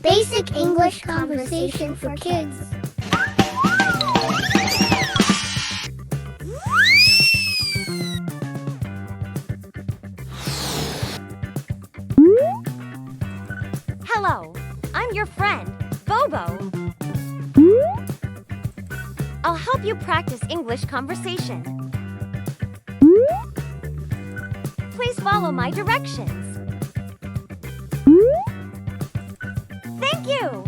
Basic English conversation for kids. Hello, I'm your friend, Bobo. I'll help you practice English conversation. Please follow my directions. Thank you!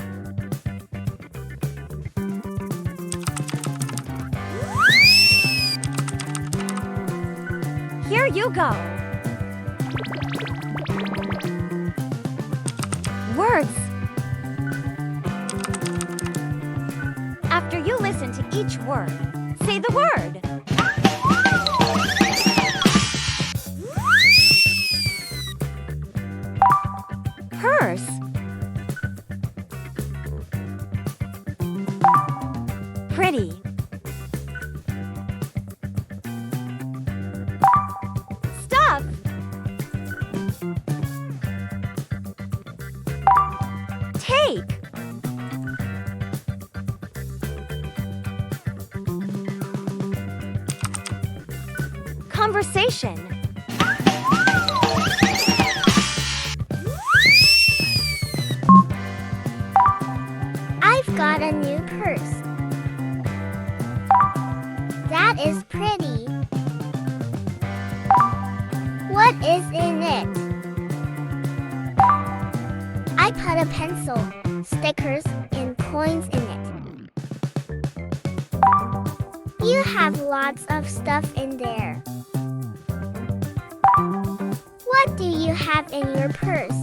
Here you go. Words. After you listen to each word, say the word. Purse. Pretty. Stuff. Take. Conversation. I've got a new purse. That is pretty. What is in it? I put a pencil, stickers, and coins in it. You have lots of stuff in there. What do you have in your purse?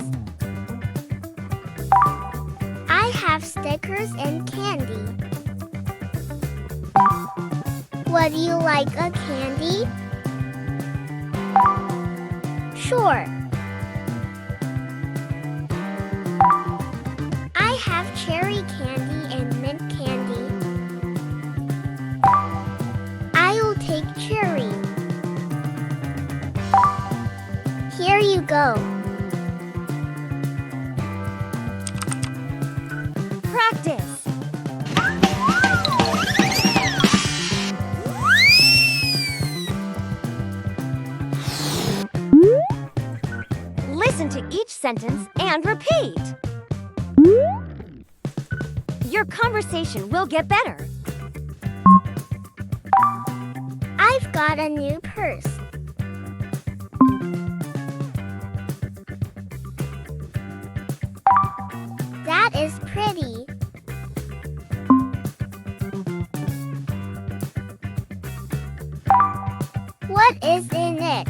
I have stickers and candy. Would you like a candy? Sure. I have cherry candy and mint candy. I'll take cherry. Here you go. Practice. Listen to each sentence and repeat. Your conversation will get better. I've got a new purse. That is pretty. What is in it?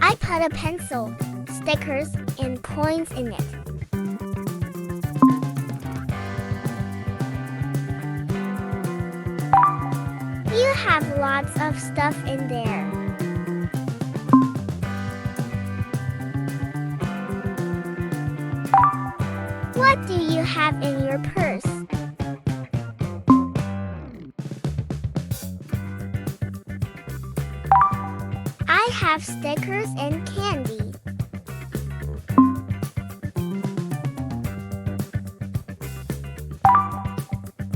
I put a pencil, stickers, and coins in it. You have lots of stuff in there. What do you have in your purse? I have stickers and candy.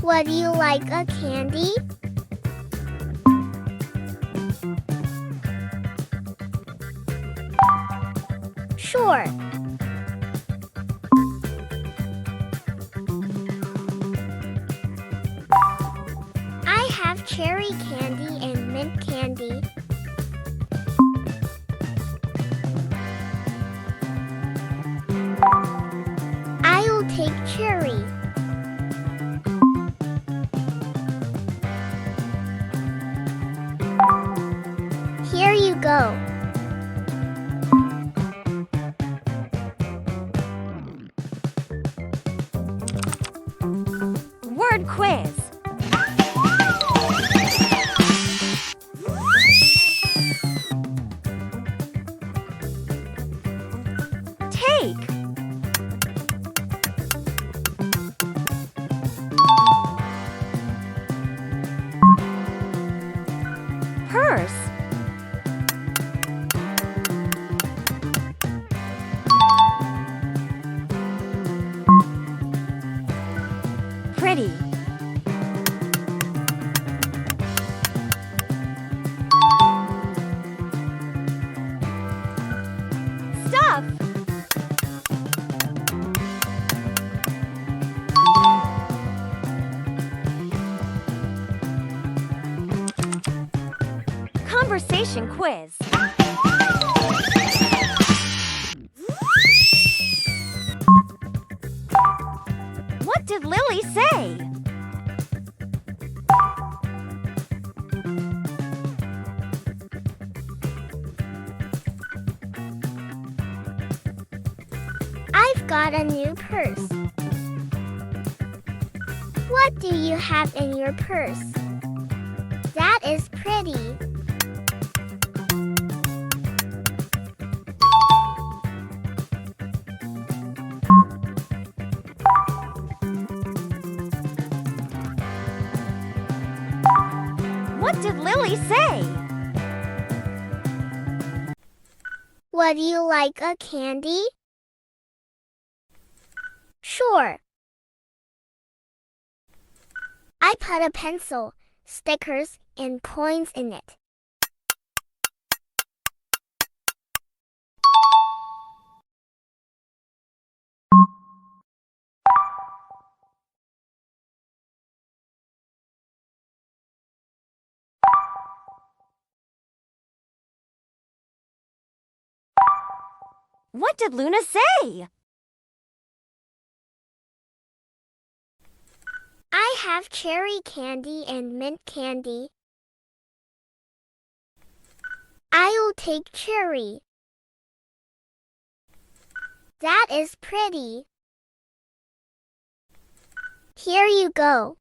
Would you like a candy? Sure. I have cherry candy and mint candy. I'll take cherry. Here you go. Word quiz. Take. Purse. conversation quiz. What did Lily say? I've got a new purse. What do you have in your purse? That is pretty. What did Lily say? Would you like a candy? Sure. I put a pencil, stickers, and coins in it. What did Luna say? I have cherry candy and mint candy. I'll take cherry. That is pretty. Here you go.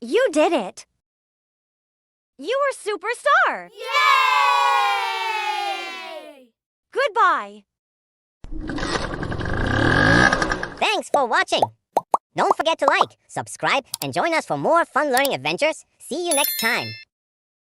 You did it! You were superstar! Yay! Goodbye! Thanks for watching. Don't forget to like, subscribe, and join us for more fun learning adventures. See you next time.